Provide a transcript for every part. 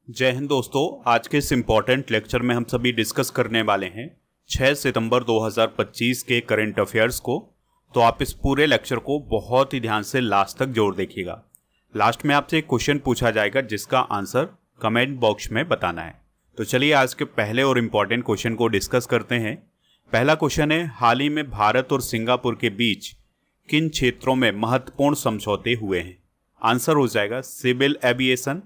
जय हिंद दोस्तों। आज के इस इम्पॉर्टेंट लेक्चर में हम सभी डिस्कस करने वाले हैं 6 सितंबर 2025 के करंट अफेयर्स को। तो आप इस पूरे लेक्चर को बहुत ही ध्यान से लास्ट तक जरूर देखिएगा। लास्ट में आपसे एक क्वेश्चन पूछा जाएगा जिसका आंसर कमेंट बॉक्स में बताना है। तो चलिए आज के पहले और इम्पॉर्टेंट क्वेश्चन को डिस्कस करते हैं। पहला क्वेश्चन है, हाल ही में भारत और सिंगापुर के बीच किन क्षेत्रों में महत्वपूर्ण समझौते हुए हैं? आंसर हो जाएगा civil aviation,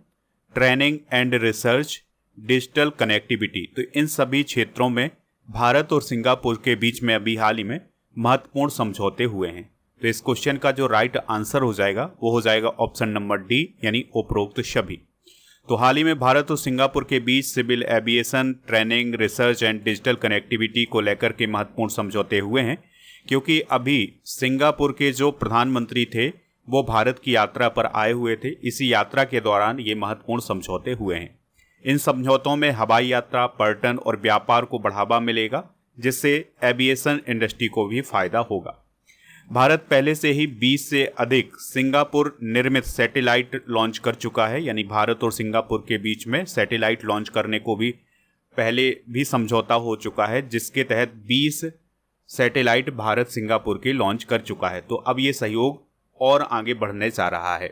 training and research, digital connectivity. तो इन सभी क्षेत्रों में भारत और सिंगापुर के बीच में अभी हाल ही में महत्वपूर्ण समझौते हुए हैं। तो इस क्वेश्चन का जो राइट आंसर हो जाएगा वो हो जाएगा ऑप्शन नंबर डी, यानी उपरोक्त सभी। तो हाल ही में भारत और सिंगापुर के बीच civil aviation, training, research and digital connectivity को लेकर के महत्वपूर्ण समझौते हुए हैं, क्योंकि अभी सिंगापुर के जो प्रधानमंत्री थे वो भारत की यात्रा पर आए हुए थे। इसी यात्रा के दौरान ये महत्वपूर्ण समझौते हुए हैं। इन समझौतों में हवाई यात्रा, पर्यटन और व्यापार को बढ़ावा मिलेगा, जिससे एविएशन इंडस्ट्री को भी फायदा होगा। भारत पहले से ही 20 से अधिक सिंगापुर निर्मित सैटेलाइट लॉन्च कर चुका है, यानी भारत और सिंगापुर के बीच में सैटेलाइट लॉन्च करने को भी पहले भी समझौता हो चुका है, जिसके तहत 20 सैटेलाइट भारत सिंगापुर के लॉन्च कर चुका है। तो अब ये सहयोग और आगे बढ़ने जा रहा है।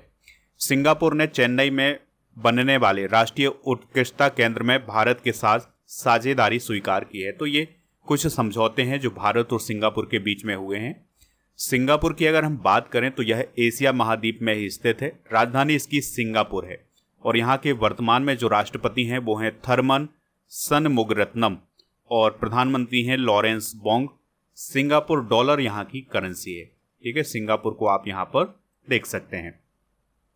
सिंगापुर ने चेन्नई में बनने वाले राष्ट्रीय उत्कृष्टता केंद्र में भारत के साथ साझेदारी स्वीकार की है। तो ये कुछ समझौते हैं जो भारत और सिंगापुर के बीच में हुए हैं। सिंगापुर की अगर हम बात करें तो यह एशिया महाद्वीप में ही स्थित है। राजधानी इसकी सिंगापुर है और यहाँ के वर्तमान में जो राष्ट्रपति हैं वो हैं थरमन सनमुगरत्नम और प्रधानमंत्री हैं लॉरेंस बोंग। सिंगापुर डॉलर यहाँ की करेंसी है। ठीक है, सिंगापुर को आप यहाँ पर देख सकते हैं।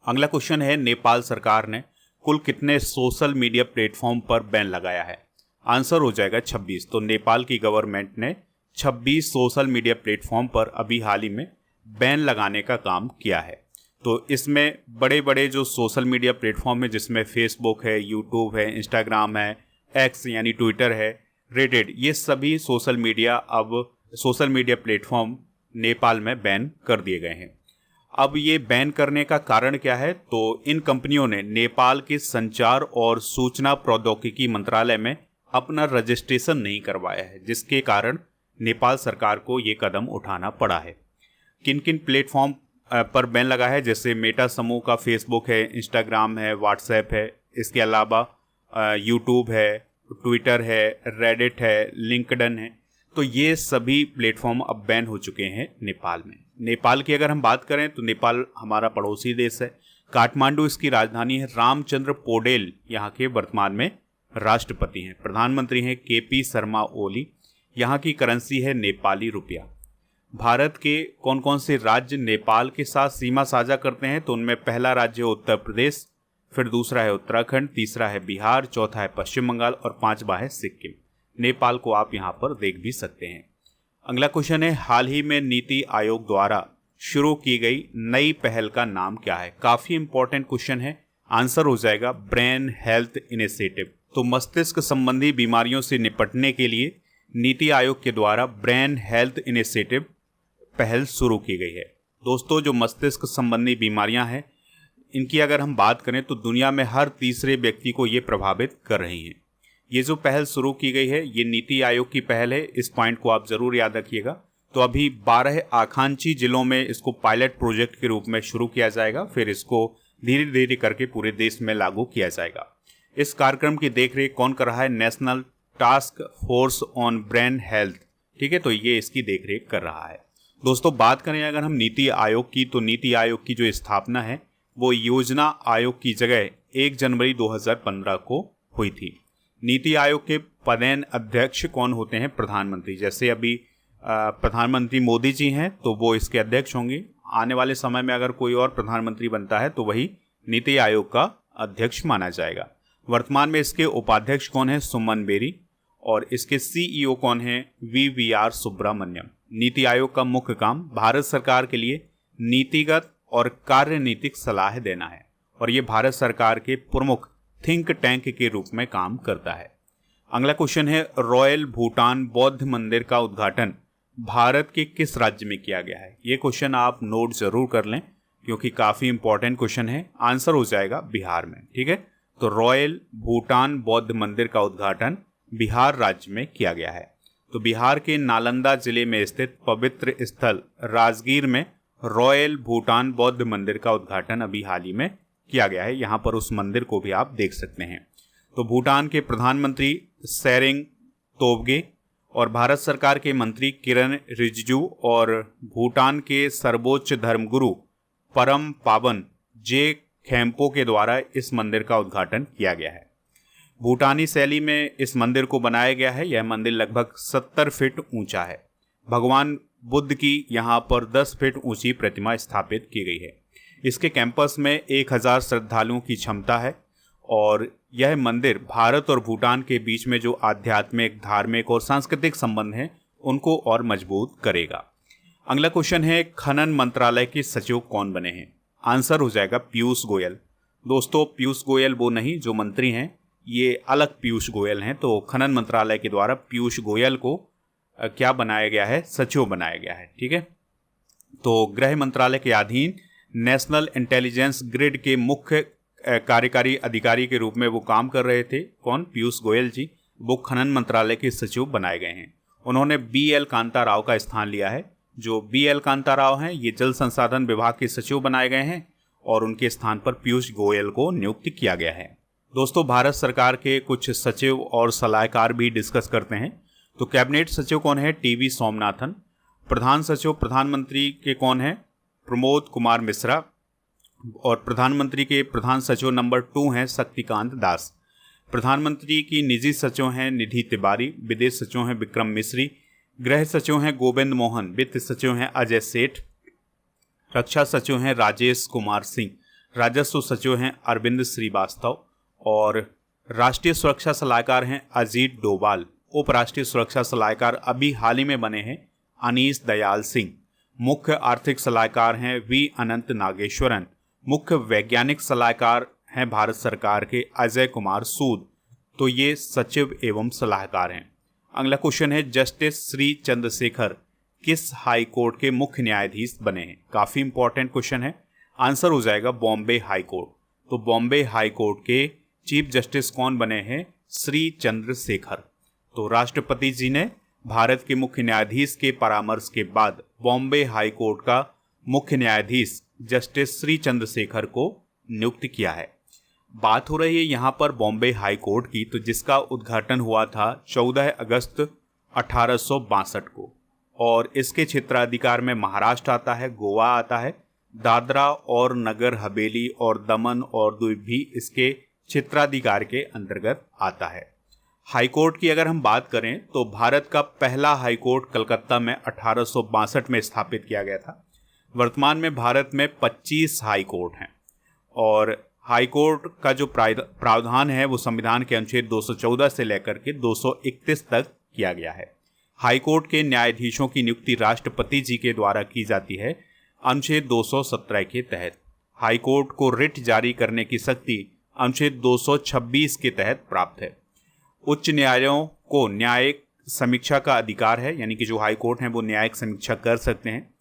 अगला क्वेश्चन है, नेपाल सरकार ने कुल कितने सोशल मीडिया प्लेटफॉर्म पर बैन लगाया है? आंसर हो जाएगा 26। तो नेपाल की गवर्नमेंट ने 26 सोशल मीडिया प्लेटफॉर्म पर अभी हाल ही में बैन लगाने का काम किया है। तो इसमें बड़े बड़े जो सोशल मीडिया प्लेटफॉर्म है, जिसमें फेसबुक है, यूट्यूब है, इंस्टाग्राम है, एक्स यानी ट्विटर है, रेडिट, ये सभी सोशल मीडिया प्लेटफॉर्म नेपाल में बैन कर दिए गए हैं। अब ये बैन करने का कारण क्या है? तो इन कंपनियों ने नेपाल के संचार और सूचना प्रौद्योगिकी मंत्रालय में अपना रजिस्ट्रेशन नहीं करवाया है, जिसके कारण नेपाल सरकार को ये कदम उठाना पड़ा है। किन किन प्लेटफॉर्म पर बैन लगा है? जैसे मेटा समूह का फेसबुक है, इंस्टाग्राम है, व्हाट्सएप है, इसके अलावा यूट्यूब है, ट्विटर है, रेडिट है, लिंक्डइन है। तो ये सभी प्लेटफॉर्म अब बैन हो चुके हैं नेपाल में। नेपाल की अगर हम बात करें तो नेपाल हमारा पड़ोसी देश है। काठमांडू इसकी राजधानी है। रामचंद्र पौडेल यहाँ के वर्तमान में राष्ट्रपति हैं। प्रधानमंत्री हैं केपी शर्मा ओली। यहाँ की करेंसी है नेपाली रुपया। भारत के कौन कौन से राज्य नेपाल के साथ सीमा साझा करते हैं? तो उनमें पहला राज्य है उत्तर प्रदेश, फिर दूसरा है उत्तराखंड, तीसरा है बिहार, चौथा है पश्चिम बंगाल और पांचवा है सिक्किम। नेपाल को आप यहाँ पर देख भी सकते हैं। अगला क्वेश्चन है, हाल ही में नीति आयोग द्वारा शुरू की गई नई पहल का नाम क्या है? काफी इंपॉर्टेंट क्वेश्चन है। आंसर हो जाएगा ब्रेन हेल्थ इनिशिएटिव। तो मस्तिष्क संबंधी बीमारियों से निपटने के लिए नीति आयोग के द्वारा ब्रेन हेल्थ इनिशिएटिव पहल शुरू की गई है। दोस्तों, जो मस्तिष्क संबंधी बीमारियां हैं, इनकी अगर हम बात करें तो दुनिया में हर तीसरे व्यक्ति को ये प्रभावित कर रही हैं। ये जो पहल शुरू की गई है ये नीति आयोग की पहल है। इस पॉइंट को आप जरूर याद रखिएगा। तो अभी 12 आकांक्षी जिलों में इसको पायलट प्रोजेक्ट के रूप में शुरू किया जाएगा, फिर इसको धीरे धीरे करके पूरे देश में लागू किया जाएगा। इस कार्यक्रम की देखरेख कौन कर रहा है? National task force on brain health. ठीक है, तो ये इसकी देखरेख कर रहा है। दोस्तों, बात करें अगर हम नीति आयोग की, तो नीति आयोग की जो स्थापना है वो योजना आयोग की जगह 1 जनवरी 2015 को हुई थी। नीति आयोग के पदेन अध्यक्ष कौन होते हैं? प्रधानमंत्री। जैसे अभी प्रधानमंत्री मोदी जी हैं तो वो इसके अध्यक्ष होंगे। आने वाले समय में अगर कोई और प्रधानमंत्री बनता है तो वही नीति आयोग का अध्यक्ष माना जाएगा। वर्तमान में इसके उपाध्यक्ष कौन है? सुमन बेरी। और इसके सीईओ कौन है? वीवीआर सुब्रमण्यम। नीति आयोग का मुख्य काम भारत सरकार के लिए नीतिगत और कार्यनीतिक सलाह देना है और ये भारत सरकार के प्रमुख थिंक टैंक के रूप में काम करता है। अगला क्वेश्चन है, रॉयल भूटान बौद्ध मंदिर का उद्घाटन भारत के किस राज्य में किया गया है? ये क्वेश्चन आप नोट जरूर कर लें क्योंकि काफ़ी इंपॉर्टेंट क्वेश्चन है। आंसर हो जाएगा बिहार में। ठीक है, तो रॉयल भूटान बौद्ध मंदिर का उद्घाटन बिहार राज्य में किया गया है। तो बिहार के नालंदा जिले में स्थित पवित्र स्थल राजगीर में रॉयल भूटान बौद्ध मंदिर का उद्घाटन अभी हाल ही में किया गया है। यहाँ पर उस मंदिर को भी आप देख सकते हैं। तो भूटान के प्रधानमंत्री सेरिंग तोब्गे और भारत सरकार के मंत्री किरण रिजिजू और भूटान के सर्वोच्च धर्मगुरु परम पावन जे खेम्पो के द्वारा इस मंदिर का उद्घाटन किया गया है। भूटानी शैली में इस मंदिर को बनाया गया है। यह मंदिर लगभग 70 फीट ऊंचा है। भगवान बुद्ध की यहाँ पर 10 फीट ऊंची प्रतिमा स्थापित की गई है। इसके कैंपस में 1000 श्रद्धालुओं की क्षमता है और यह मंदिर भारत और भूटान के बीच में जो आध्यात्मिक, धार्मिक और सांस्कृतिक संबंध हैं उनको और मजबूत करेगा। अगला क्वेश्चन है, खनन मंत्रालय के सचिव कौन बने हैं? आंसर हो जाएगा पीयूष गोयल। दोस्तों, पीयूष गोयल वो नहीं जो मंत्री हैं, ये अलग पीयूष गोयल हैं। तो खनन मंत्रालय के द्वारा पीयूष गोयल को क्या बनाया गया है? सचिव बनाया गया है। ठीक है। तो गृह मंत्रालय के अधीन नेशनल इंटेलिजेंस ग्रिड के मुख्य कार्यकारी अधिकारी के रूप में वो काम कर रहे थे। कौन? पीयूष गोयल जी। वो खनन मंत्रालय के सचिव बनाए गए हैं। उन्होंने BL कांता राव का स्थान लिया है। जो BL कांता राव हैं ये जल संसाधन विभाग के सचिव बनाए गए हैं और उनके स्थान पर पीयूष गोयल को नियुक्त किया गया है। दोस्तों, भारत सरकार के कुछ सचिव और सलाहकार भी डिस्कस करते हैं। तो कैबिनेट सचिव कौन है? TV सोमनाथन। प्रधान सचिव प्रधानमंत्री के कौन है? प्रमोद कुमार मिश्रा। और प्रधानमंत्री के प्रधान सचिव नंबर 2 हैं शक्तिकांत दास। प्रधानमंत्री की निजी सचिव हैं निधि तिवारी। विदेश सचिव हैं विक्रम मिश्री। गृह सचिव हैं गोविंद मोहन। वित्त सचिव हैं अजय सेठ। रक्षा सचिव हैं राजेश कुमार सिंह। राजस्व सचिव हैं अरविंद श्रीवास्तव। और राष्ट्रीय सुरक्षा सलाहकार हैं अजीत डोभाल। उपराष्ट्रीय सुरक्षा सलाहकार अभी हाल ही में बने हैं अनीश दयाल सिंह। मुख्य आर्थिक सलाहकार हैं V अनंत नागेश्वरन। मुख्य वैज्ञानिक सलाहकार हैं भारत सरकार के अजय कुमार सूद। तो ये सचिव एवं सलाहकार हैं। अगला क्वेश्चन है, जस्टिस श्री चंद्रशेखर किस हाई कोर्ट के मुख्य न्यायाधीश बने हैं? काफ़ी इंपॉर्टेंट क्वेश्चन है। आंसर हो जाएगा बॉम्बे हाई कोर्ट। तो बॉम्बे हाई कोर्ट के चीफ जस्टिस कौन बने हैं? श्री चंद्रशेखर। तो राष्ट्रपति जी ने भारत के मुख्य न्यायाधीश के परामर्श के बाद बॉम्बे हाई कोर्ट का मुख्य न्यायाधीश जस्टिस श्री चंद्रशेखर को नियुक्त किया है। बात हो रही है यहाँ पर बॉम्बे हाई कोर्ट की, तो जिसका उद्घाटन हुआ था 14 अगस्त 1862 को और इसके क्षेत्राधिकार में महाराष्ट्र आता है, गोवा आता है, दादरा और नगर हवेली और दमन और दीव भी इसके क्षेत्राधिकार के अंतर्गत आता है। हाईकोर्ट की अगर हम बात करें तो भारत का पहला हाईकोर्ट कलकत्ता में 1862 में स्थापित किया गया था। वर्तमान में भारत में 25 हाईकोर्ट हैं और हाईकोर्ट का जो प्रावधान है वो संविधान के अनुच्छेद 214 से लेकर के 231 तक किया गया है। हाईकोर्ट के न्यायाधीशों की नियुक्ति राष्ट्रपति जी के द्वारा की जाती है अनुच्छेद 217 के तहत। हाईकोर्ट को रिट जारी करने की शक्ति अनुच्छेद 226 के तहत प्राप्त है। उच्च न्यायालयों को न्यायिक समीक्षा का अधिकार है, यानी कि जो हाईकोर्ट हैं वो न्यायिक समीक्षा कर सकते हैं।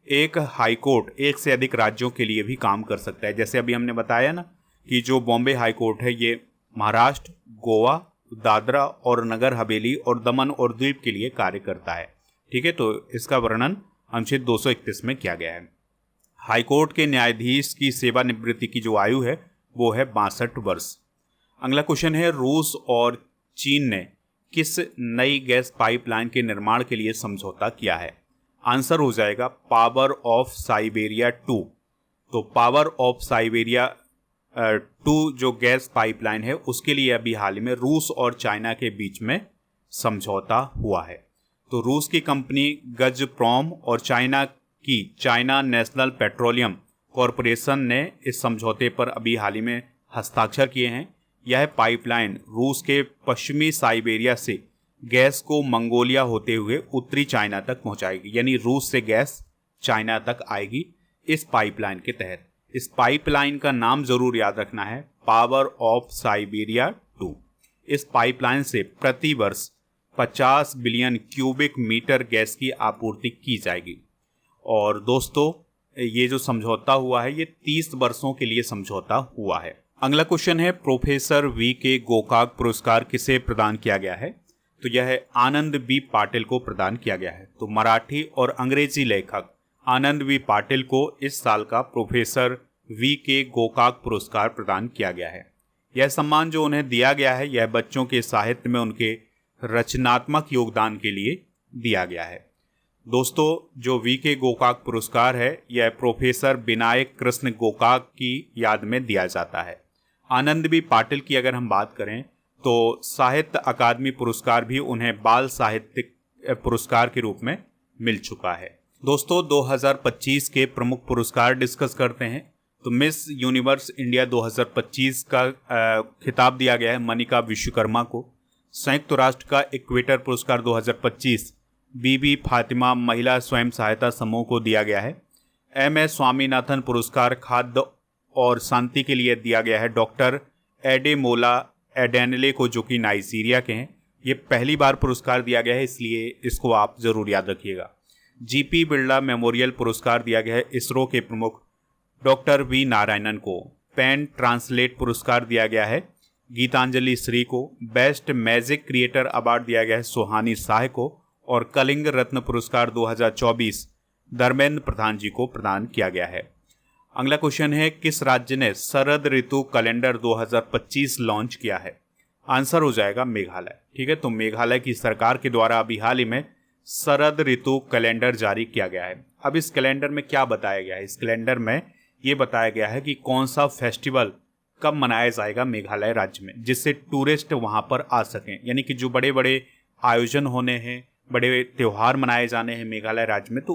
एक हाईकोर्ट एक से अधिक राज्यों के लिए भी काम कर सकता है। जैसे अभी हमने बताया ना कि जो बॉम्बे हाईकोर्ट है ये महाराष्ट्र, गोवा, दादरा और नगर हवेली और दमन और दीव के लिए कार्य करता है। ठीक है, तो इसका वर्णन अनुच्छेद 231 में किया गया है। हाईकोर्ट के न्यायाधीश की सेवानिवृत्ति की जो आयु है वो है 62 वर्ष। अगला क्वेश्चन है, रूस और चीन ने किस नई गैस पाइपलाइन के निर्माण के लिए समझौता किया है? आंसर हो जाएगा पावर ऑफ साइबेरिया 2। तो पावर ऑफ साइबेरिया 2 जो गैस पाइपलाइन है उसके लिए अभी हाल में रूस और चाइना के बीच में समझौता हुआ है। तो रूस की कंपनी गजप्रॉम और चाइना की चाइना नेशनल पेट्रोलियम कॉरपोरेशन ने इस समझौते पर अभी हाल ही में हस्ताक्षर किए हैं। यह पाइपलाइन रूस के पश्चिमी साइबेरिया से गैस को मंगोलिया होते हुए उत्तरी चाइना तक पहुंचाएगी, यानी रूस से गैस चाइना तक आएगी इस पाइपलाइन के तहत। इस पाइपलाइन का नाम जरूर याद रखना है, पावर ऑफ साइबेरिया 2। इस पाइपलाइन से प्रति वर्ष 50 बिलियन क्यूबिक मीटर गैस की आपूर्ति की जाएगी। और दोस्तों, ये जो समझौता हुआ है ये 30 वर्षों के लिए समझौता हुआ है। अगला क्वेश्चन है प्रोफेसर वी के गोकाक पुरस्कार किसे प्रदान किया गया है? तो यह है आनंद बी पाटिल को प्रदान किया गया है। तो मराठी और अंग्रेजी लेखक आनंद बी पाटिल को इस साल का प्रोफेसर वी के गोकाक पुरस्कार प्रदान किया गया है। यह सम्मान जो उन्हें दिया गया है यह बच्चों के साहित्य में उनके रचनात्मक योगदान के लिए दिया गया है। दोस्तों, जो वी के गोकाक पुरस्कार है यह प्रोफेसर विनायक कृष्ण गोकाक की याद में दिया जाता है। आनंद बी पाटिल की अगर हम बात करें तो साहित्य अकादमी पुरस्कार भी उन्हें बाल साहित्यिक पुरस्कार के रूप में मिल चुका है। दोस्तों, 2025 के प्रमुख पुरस्कार डिस्कस करते हैं। तो मिस यूनिवर्स इंडिया 2025 का खिताब दिया गया है मनिका विश्वकर्मा को। संयुक्त राष्ट्र का इक्वेटर पुरस्कार 2025 बीबी फातिमा महिला स्वयं सहायता समूह को दिया गया है। MS स्वामीनाथन पुरस्कार खाद्य और शांति के लिए दिया गया है डॉक्टर एडेमोला एडेनले को, जो कि नाइजीरिया के हैं। ये पहली बार पुरस्कार दिया गया है, इसलिए इसको आप जरूर याद रखिएगा। GP बिरला मेमोरियल पुरस्कार दिया गया है इसरो के प्रमुख डॉक्टर वी नारायणन को। पेन ट्रांसलेट पुरस्कार दिया गया है गीतांजलि श्री को। बेस्ट मैजिक क्रिएटर अवार्ड दिया गया है सुहानी शाह को। और कलिंग रत्न पुरस्कार 2024 धर्मेंद्र प्रधान जी को प्रदान किया गया है। अगला क्वेश्चन है किस राज्य ने शरद ऋतु कैलेंडर 2025 लॉन्च किया है? आंसर हो जाएगा मेघालय। ठीक है, तो मेघालय की सरकार के द्वारा अभी हाल ही में शरद ऋतु कैलेंडर जारी किया गया है। अब इस कैलेंडर में क्या बताया गया है? इस कैलेंडर में ये बताया गया है कि कौन सा फेस्टिवल कब मनाया जाएगा मेघालय राज्य में, जिससे टूरिस्ट वहाँ पर आ सकें। यानी कि जो बड़े बड़े आयोजन होने हैं, बड़े त्यौहार मनाए जाने हैं मेघालय राज्य में, तो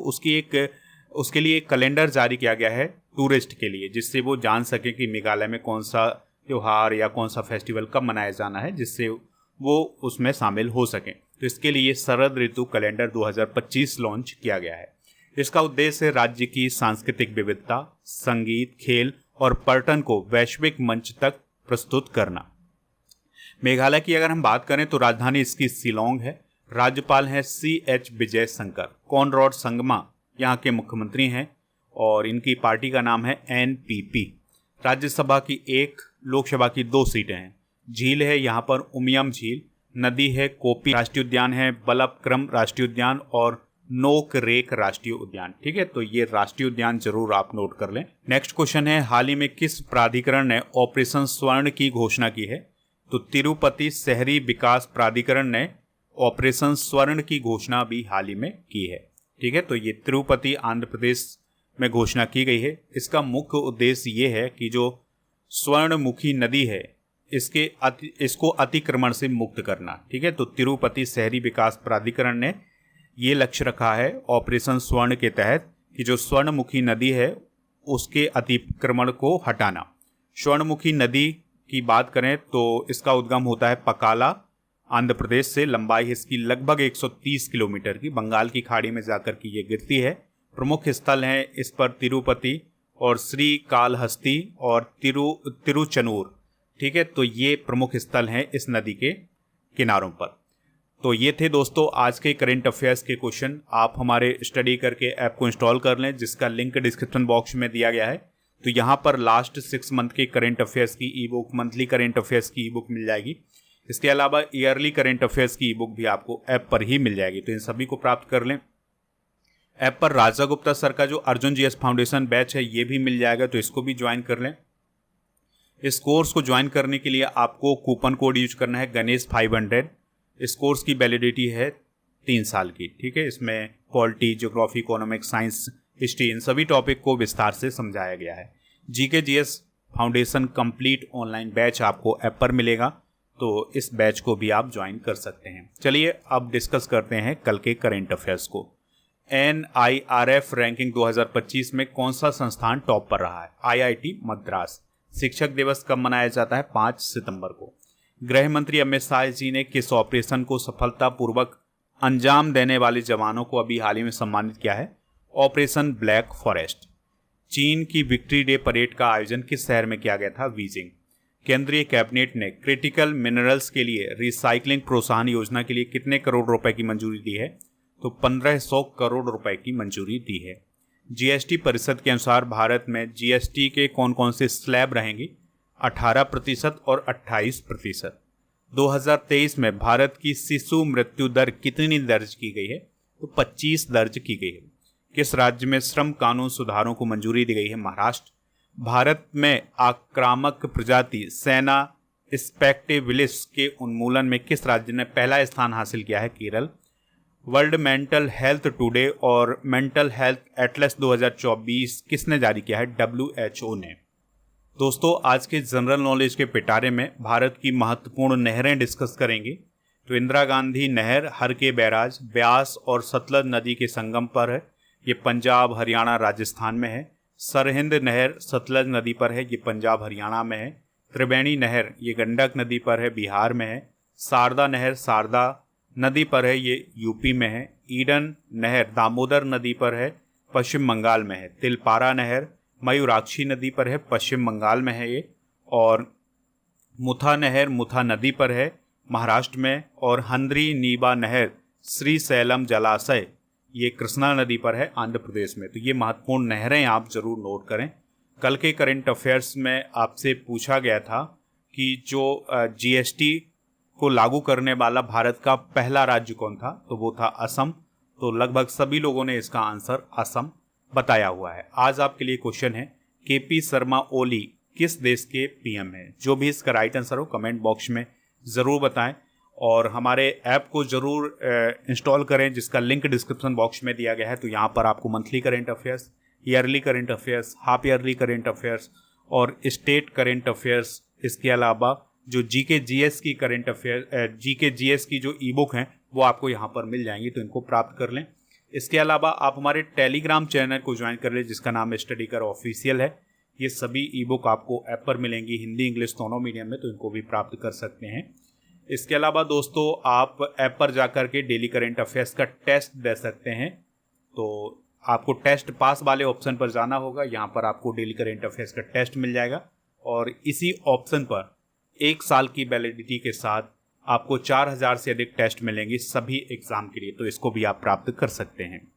उसके लिए एक कैलेंडर जारी किया गया है टूरिस्ट के लिए, जिससे वो जान सके कि मेघालय में कौन सा त्यौहार या कौन सा फेस्टिवल कब मनाया जाना है, जिससे वो उसमें शामिल हो सकें। तो इसके लिए शरद ऋतु कैलेंडर 2025 लॉन्च किया गया है। इसका उद्देश्य है राज्य की सांस्कृतिक विविधता, संगीत, खेल और पर्यटन को वैश्विक मंच तक प्रस्तुत करना। मेघालय की अगर हम बात करें तो राजधानी इसकी शिलोंग है। राज्यपाल हैं CH विजय शंकर। कॉनरॉड संगमा यहाँ के मुख्यमंत्री हैं और इनकी पार्टी का नाम है NPP। राज्यसभा की 1, लोकसभा की 2 सीटें हैं। झील है यहाँ पर उमियम झील, नदी है कोपी राष्ट्रीय उद्यान है, बलपक्रम राष्ट्रीय उद्यान और नोक रेक राष्ट्रीय उद्यान। ठीक है, तो ये राष्ट्रीय उद्यान जरूर आप नोट कर लें। नेक्स्ट क्वेश्चन है हाल ही में किस प्राधिकरण ने ऑपरेशन स्वर्ण की घोषणा की है? तो तिरुपति शहरी विकास प्राधिकरण ने ऑपरेशन स्वर्ण की घोषणा भी हाल ही में की है। ठीक है, तो ये तिरुपति आंध्र प्रदेश में घोषणा की गई है। इसका मुख्य उद्देश्य ये है कि जो स्वर्णमुखी नदी है इसको अतिक्रमण से मुक्त करना। ठीक है, तो तिरुपति शहरी विकास प्राधिकरण ने ये लक्ष्य रखा है ऑपरेशन स्वर्ण के तहत कि जो स्वर्णमुखी नदी है उसके अतिक्रमण को हटाना। स्वर्णमुखी नदी की बात करें तो इसका उद्गम होता है पकाला आंध्र प्रदेश से। लंबाई इसकी लगभग 130 किलोमीटर की, बंगाल की खाड़ी में जाकर के ये गिरती है। प्रमुख स्थल हैं इस पर तिरुपति और श्रीकालहस्ती और तिरुचनूर। ठीक है, तो ये प्रमुख स्थल हैं इस नदी के किनारों पर। तो ये थे दोस्तों आज के करंट अफेयर्स के क्वेश्चन। आप हमारे स्टडी करके ऐप को इंस्टॉल कर लें, जिसका लिंक डिस्क्रिप्शन बॉक्स में दिया गया है। तो यहाँ पर लास्ट 6 मंथ के करंट अफेयर्स की ई बुक, मंथली करंट अफेयर्स की ई बुक मिल जाएगी। इसके अलावा ईयरली करंट अफेयर्स की ई बुक भी आपको ऐप पर ही मिल जाएगी, तो इन सभी को प्राप्त कर लें। ऐप पर राजा गुप्ता सर का जो अर्जुन GS फाउंडेशन बैच है ये भी मिल जाएगा, तो इसको भी ज्वाइन कर लें। इस कोर्स को ज्वाइन करने के लिए आपको कूपन कोड यूज करना है गणेश 500। इस कोर्स की वैलिडिटी है 3 साल की। ठीक है, इसमें polity, geography, economics, science, history, इन सभी टॉपिक को विस्तार से समझाया गया है। GK GS foundation complete online batch आपको ऐप पर मिलेगा, तो इस बैच को भी आप ज्वाइन कर सकते हैं। चलिए अब डिस्कस करते हैं कल के करंट अफेयर्स को। NIRF रैंकिंग 2025 में कौन सा संस्थान टॉप पर रहा है? IIT मद्रास। शिक्षक दिवस कब मनाया जाता है? 5 सितंबर को। गृह मंत्री अमित शाह जी ने किस ऑपरेशन को सफलतापूर्वक अंजाम देने वाले जवानों को अभी हाल ही में सम्मानित किया है? Operation black forest. चीन की विक्ट्री डे परेड का आयोजन किस शहर में किया गया था? बीजिंग। केंद्रीय कैबिनेट ने क्रिटिकल मिनरल्स के लिए रिसाइकलिंग प्रोत्साहन योजना के लिए कितने करोड़ रुपए की मंजूरी दी है? तो 1500 करोड़ रुपए की मंजूरी दी है। GST परिषद के अनुसार भारत में GST के कौन कौन से स्लैब रहेंगे? 18% और 28%। 2023 में भारत की शिशु मृत्यु दर कितनी दर्ज की गई है? तो 25 दर्ज की गई है। किस राज्य में श्रम कानून सुधारों को मंजूरी दी गई है? महाराष्ट्र। भारत में आक्रामक प्रजाति सेना स्पेक्टिविलिस के उन्मूलन में किस राज्य ने पहला स्थान हासिल किया है? Kerala. World mental health today और मेंटल हेल्थ एटलस 2024 किसने जारी किया है? WHO ने। दोस्तों, आज के जनरल नॉलेज के पिटारे में भारत की महत्वपूर्ण नहरें डिस्कस करेंगे। तो इंदिरा गांधी नहर हर के बैराज ब्यास और सतलज नदी के संगम पर है, ये पंजाब हरियाणा राजस्थान में है। सरहिंद नहर सतलज नदी पर है, ये पंजाब हरियाणा में है। त्रिवेणी नहर ये गंडक नदी पर है, बिहार में है। शारदा नहर शारदा नदी पर है, ये यूपी में है। ईडन नहर दामोदर नदी पर है, पश्चिम बंगाल में है। तिलपारा नहर मयूराक्षी नदी पर है, पश्चिम बंगाल में है ये। और मुथा नहर मुथा नदी पर है, महाराष्ट्र में। और हंद्री नीबा नहर श्रीशैलम जलाशय ये कृष्णा नदी पर है, आंध्र प्रदेश में। तो ये महत्वपूर्ण नहरें आप जरूर नोट करें। कल के करंट अफेयर्स में आपसे पूछा गया था कि जो GST को लागू करने वाला भारत का पहला राज्य कौन था, तो वो था असम। तो लगभग सभी लोगों ने इसका आंसर असम बताया हुआ है। आज आपके लिए क्वेश्चन है, KP शर्मा ओली किस देश के PM हैं? जो भी इसका राइट आंसर हो कमेंट बॉक्स में ज़रूर बताएं और हमारे ऐप को ज़रूर इंस्टॉल करें, जिसका लिंक डिस्क्रिप्शन बॉक्स में दिया गया है। तो यहाँ पर आपको monthly current affairs, yearly current affairs, half yearly current affairs और स्टेट करंट अफेयर्स, इसके अलावा जो GK GS की करंट अफेयर GK GS की जो ई-बुक हैं वो आपको यहाँ पर मिल जाएंगी, तो इनको प्राप्त कर लें। इसके अलावा आप हमारे टेलीग्राम चैनल को ज्वाइन कर लें, जिसका नाम स्टडी कर ऑफिशियल है। ये सभी ई-बुक आपको ऐप पर मिलेंगी, हिंदी इंग्लिश दोनों मीडियम में, तो इनको भी प्राप्त कर सकते हैं। इसके अलावा दोस्तों, आप ऐप पर जाकर के डेली करंट अफेयर्स का टेस्ट दे सकते हैं। तो आपको टेस्ट पास वाले ऑप्शन पर जाना होगा, यहाँ पर आपको डेली करंट अफेयर्स का टेस्ट मिल जाएगा और इसी ऑप्शन पर 1 साल की वैलिडिटी के साथ आपको 4000 से अधिक टेस्ट मिलेंगे सभी एग्जाम के लिए, तो इसको भी आप प्राप्त कर सकते हैं।